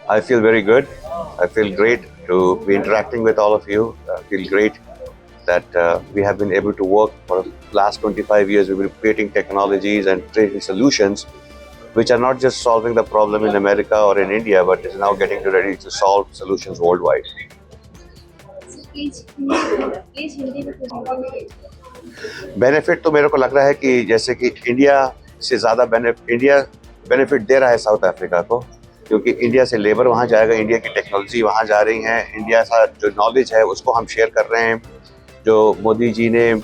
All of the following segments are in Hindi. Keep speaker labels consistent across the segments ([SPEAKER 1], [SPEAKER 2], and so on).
[SPEAKER 1] I feel very good. I feel great to be interacting with all of you. I feel great that we have been able to work for the last 25 years. We've been creating technologies and creating solutions which are not just solving the problem in America or in India, but is now getting ready to solve solutions worldwide. Benefit तो मेरे को लग रहा है कि जैसे कि इंडिया से ज़्यादा बेनिफिट दे रहा है साउथ अफ्रीका को, क्योंकि इंडिया से लेबर वहाँ जाएगा, इंडिया की टेक्नोलॉजी वहाँ जा रही है, इंडिया का जो नॉलेज है उसको हम शेयर कर रहे हैं। जो मोदी जी ने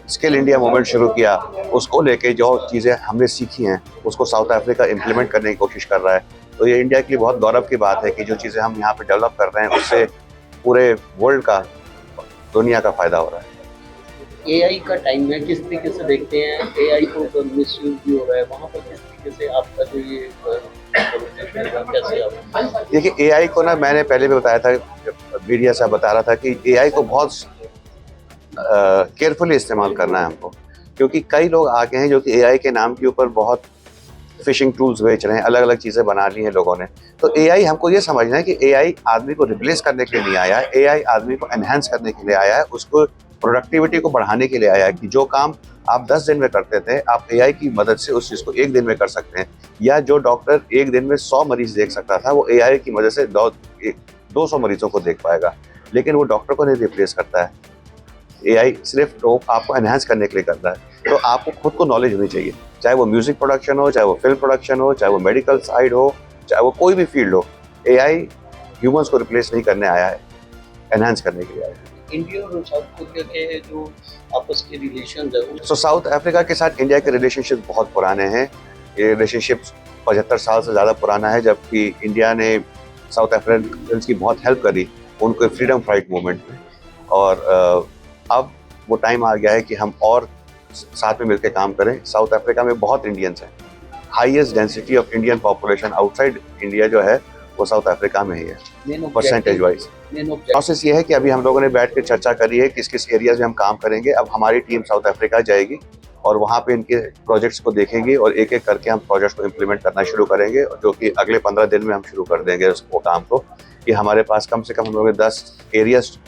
[SPEAKER 1] स्किल इंडिया मूवमेंट शुरू किया, उसको लेके जो चीज़ें हमने सीखी हैं उसको साउथ अफ्रीका इम्प्लीमेंट करने की कोशिश कर रहा है। तो ये इंडिया के लिए बहुत गौरव की बात है कि जो चीज़ें हम यहाँ पे डेवलप कर रहे हैं उससे पूरे वर्ल्ड का, दुनिया का फ़ायदा हो रहा है।
[SPEAKER 2] एआई का टाइम है, किस तरीके से देखते हैं एआई को मिसयूज भी हो रहा है, वहाँ पर किस तरीके से आपका जो ये कैसे आप
[SPEAKER 1] देखिए, एआई को ना मैंने पहले भी बताया था, मीडिया से बता रहा था कि एआई को बहुत केयरफुली इस्तेमाल करना है हमको, क्योंकि कई लोग आगे हैं जो कि एआई के नाम के ऊपर बहुत फिशिंग टूल्स बेच रहे हैं, अलग अलग चीज़ें बना ली हैं लोगों ने। तो एआई हमको ये समझना है कि एआई आदमी को रिप्लेस करने के लिए नहीं आया है, एआई आदमी को एनहांस करने के लिए आया है, उसको प्रोडक्टिविटी को बढ़ाने के लिए आया है कि जो काम आप 10 दिन में करते थे, आप एआई की मदद से उस चीज़ को 1 दिन में कर सकते हैं। या जो डॉक्टर 1 दिन में 100 मरीज देख सकता था, वो एआई की मदद से 200 मरीजों को देख पाएगा, लेकिन वो डॉक्टर को नहीं रिप्लेस करता है। एआई सिर्फ आपको एनहांस करने के लिए करता है। तो आपको खुद को नॉलेज होनी चाहिए, चाहे वो म्यूजिक प्रोडक्शन हो, चाहे वो फिल्म प्रोडक्शन हो, चाहे वो मेडिकल साइड हो, चाहे वो कोई भी फील्ड हो। एआई ह्यूमंस को रिप्लेस नहीं करने आया है, एनहांस करने के लिए आया है।
[SPEAKER 2] इंडिया और साउथ कोरिया के जो आपस के रिलेशन है,
[SPEAKER 1] तो साउथ अफ्रीका के साथ इंडिया के रिलेशनशिप बहुत पुराने हैं। ये रिलेशनशिप 75 साल से ज़्यादा पुराना है, जबकि इंडिया ने साउथ अफ्रीकन की बहुत हेल्प करी उनको फ्रीडम फाइट मूवमेंट में। और अब वो टाइम आ गया है कि हम और साथ में मिलकर काम करें। साउथ अफ्रीका में बहुत इंडियंस हैं, highest density of Indian population outside India जो है वो साउथ अफ्रीका में ही है परसेंटेज वाइज। प्रोसेस ये है कि अभी हम लोगों ने बैठ के चर्चा करी है किस किस एरियाज में हम काम करेंगे। अब हमारी टीम साउथ अफ्रीका जाएगी और वहाँ पे इनके प्रोजेक्ट्स को देखेंगे और एक एक करके हम प्रोजेक्ट्स को इम्प्लीमेंट करना शुरू करेंगे, जो कि अगले 15 दिन में हम शुरू कर देंगे उसको काम को। कि हमारे पास कम से कम हम लोगों ने 10 एरियाज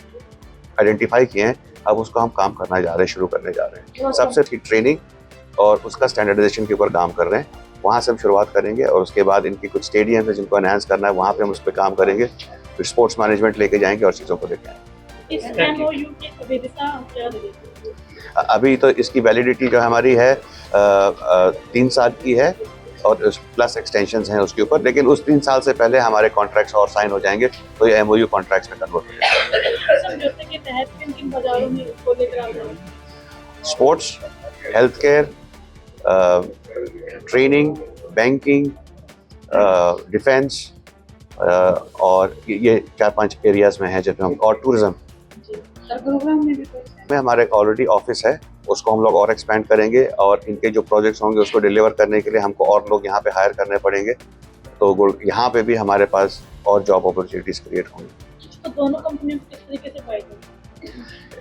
[SPEAKER 1] आइडेंटिफाई किए हैं, अब उसको हम काम करना जा रहे हैं, शुरू करने जा रहे हैं। सबसे ट्रेनिंग और उसका स्टैंडर्डाइजेशन के ऊपर काम कर रहे हैं, वहाँ से हम शुरुआत करेंगे। और उसके बाद इनकी कुछ स्टेडियम है जिनको एनहांस करना है, वहाँ पे हम उस पर काम करेंगे। फिर स्पोर्ट्स मैनेजमेंट लेके जाएंगे और चीज़ों को लेके आएंगे। अभी तो इसकी वैलिडिटी जो हमारी है 3 साल की है और प्लस एक्सटेंशंस हैं उसके ऊपर, लेकिन उस 3 साल से पहले हमारे कॉन्ट्रैक्ट्स और साइन हो जाएंगे, तो ये एमओयू कॉन्ट्रैक्ट्स में कन्वर्ट हो जाएगा। Sports, health care, training, banking, defence और ये 4-5 एरियाज में है जब हम, और टूरिज्म में हमारे ऑलरेडी ऑफिस है, उसको हम लोग और एक्सपेंड करेंगे और इनके जो प्रोजेक्ट्स होंगे उसको डिलीवर करने के लिए हमको और लोग यहाँ पे हायर करने पड़ेंगे। तो यहाँ पे भी हमारे पास और जॉब अपॉर्चुनिटीज क्रिएट होंगी।
[SPEAKER 3] तो दोनों कंपनियों को किस तरीके से फायदा?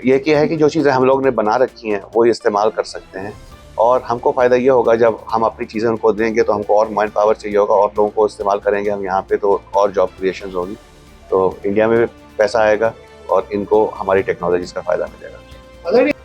[SPEAKER 1] ये क्या है कि जो चीज़ें हम लोग ने बना रखी हैं वो इस्तेमाल कर सकते हैं, और हमको फ़ायदा ये होगा जब हम अपनी चीज़ें उनको देंगे तो हमको और मैन पावर चाहिए होगा और लोगों को इस्तेमाल करेंगे हम यहाँ पे, तो और जॉब क्रिएशन होगी, तो इंडिया में भी पैसा आएगा और इनको हमारी टेक्नोलॉजीज़ का फ़ायदा मिलेगा।